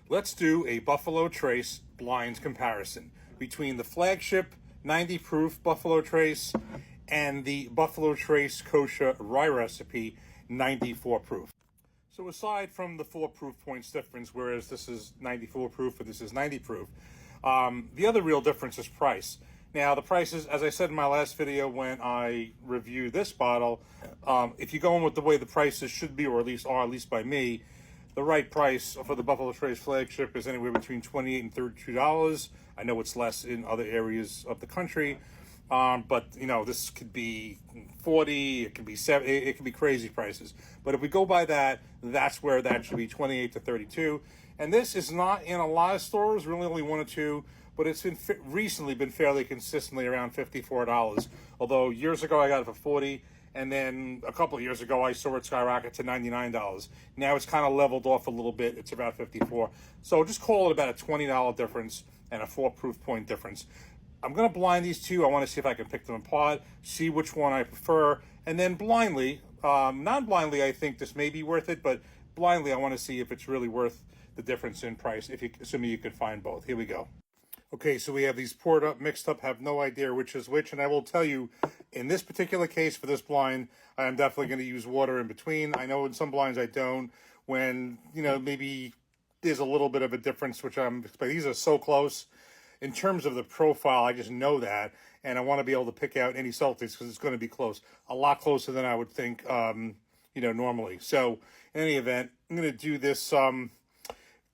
Let's do a Buffalo Trace blind comparison between the flagship 90 proof Buffalo Trace and the Buffalo Trace kosher rye recipe 94 proof. So aside from the 4 proof points difference, whereas this is 94 proof and this is 90 proof, the other real difference is price. Now, the prices, as I said in my last video when I reviewed this bottle, if you go in with the way the prices should be, or at least by me, the right price for the Buffalo Trace flagship is anywhere between $28 and $32. I know it's less in other areas of the country, but you know, this could be 40, it could be 7, it could be crazy prices. But if we go by that, that's where that should be, 28 to 32. And this is not in a lot of stores, really only 1 or 2, but it's been recently been fairly consistently around $54. Although years ago I got it for 40, and then a couple of years ago I saw it skyrocket to $99. Now it's kind of leveled off a little bit. It's about 54. So just call it about a $20 difference and a 4 proof point difference. I'm going to blind these two. I want to see if I can pick them apart, see which one I prefer, and then blindly, non-blindly, I think this may be worth it, but blindly, I want to see if it's really worth the difference in price, assuming you can find both. Here we go. Okay, so we have these poured up, mixed up, have no idea which is which, and I will tell you, in this particular case for this blind, I am definitely going to use water in between. I know in some blinds I don't, when, you know, maybe there's a little bit of a difference, which I'm expecting. These are so close. In terms of the profile, I just know that, and I want to be able to pick out any salties because it's going to be close. A lot closer than I would think, normally. So, in any event, I'm going to do this,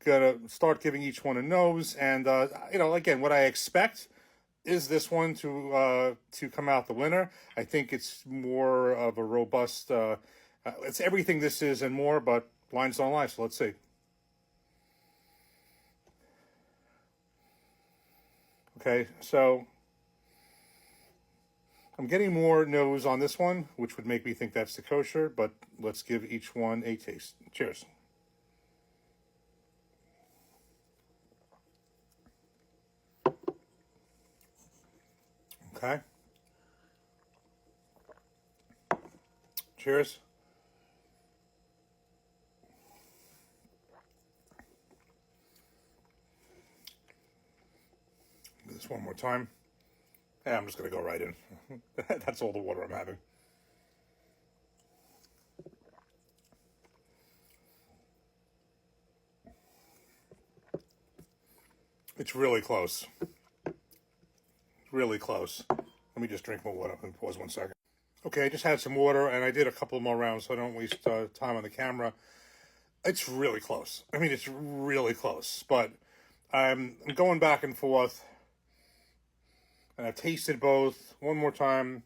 gonna start giving each one a nose, and, again, what I expect is this one to come out the winner. I think it's more of a robust, it's everything this is and more, but blinds don't lie, so let's see. Okay, so I'm getting more nose on this one, which would make me think that's the kosher, but let's give each one a taste. Cheers. Okay. Cheers. Do this one more time. Yeah, I'm just going to go right in. That's all the water I'm having. It's really close. Really close. Let me just drink more water and pause 1 second. Okay, I just had some water, and I did a couple more rounds so I don't waste time on the camera. It's really close. I mean, it's really close, but I'm going back and forth. And I've tasted both. One more time.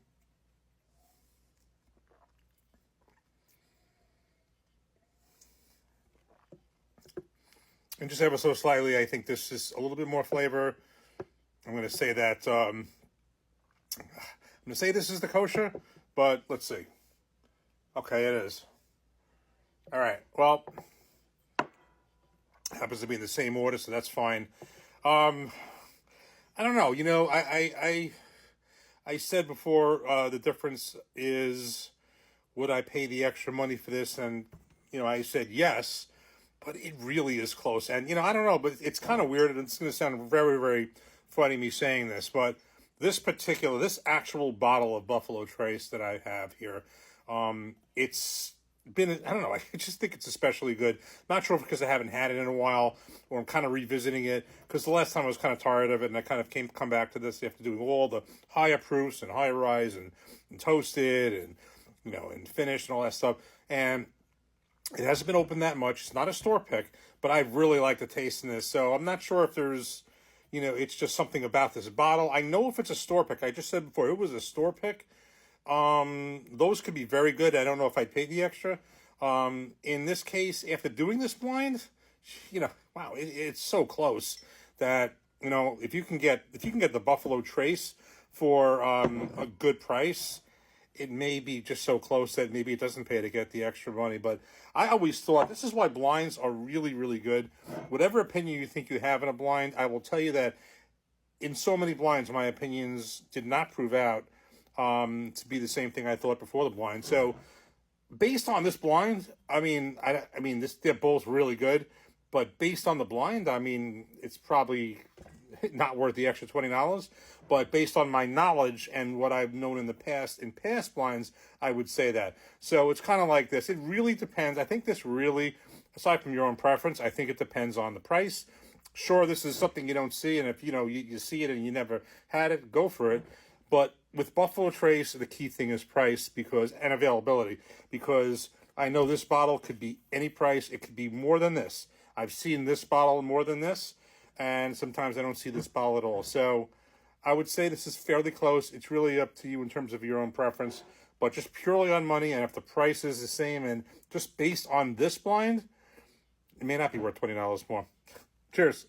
And just ever so slightly, I think this is a little bit more flavor. I'm going to say that, I'm going to say this is the kosher, but let's see. Okay, it is. All right, well, happens to be in the same order, so that's fine. I don't know. You know, I said before the difference is, would I pay the extra money for this? And, you know, I said yes, but it really is close. And, you know, I don't know, but it's kind of weird, and it's going to sound very, very funny me saying this, but this actual bottle of Buffalo Trace that I have here, it's been, I don't know, I just think it's especially good. Not sure if because I haven't had it in a while, or I'm kind of revisiting it, because the last time I was kind of tired of it, and I kind of come back to this after doing all the higher proofs and higher rise and toasted and, you know, and finished and all that stuff. And it hasn't been opened that much. It's not a store pick, but I really like the taste in this. So I'm not sure if there's, you know, it's just something about this bottle. I know if it's a store pick. I just said before, it was a store pick. Those could be very good. I don't know if I'd pay the extra. In this case, after doing this blind, you know, wow, it's so close that, you know, if you can get the Buffalo Trace for a good price, it may be just so close that maybe it doesn't pay to get the extra money. But I always thought this is why blinds are really, really good. Whatever opinion you think you have in a blind, I will tell you that in so many blinds, my opinions did not prove out to be the same thing I thought before the blind. So based on this blind, I mean, they're both really good. But based on the blind, I mean, it's probably not worth the extra $20. But based on my knowledge and what I've known in the past, in past blinds, I would say that. So it's kind of like this. It really depends. I think this really, aside from your own preference, I think it depends on the price. Sure, this is something you don't see, and if you see it and you never had it, go for it. But with Buffalo Trace, the key thing is price and availability, because I know this bottle could be any price. It could be more than this. I've seen this bottle more than this, and sometimes I don't see this bottle at all. So I would say this is fairly close. It's really up to you in terms of your own preference, but just purely on money, and if the price is the same, and just based on this blind, it may not be worth $20 more. Cheers.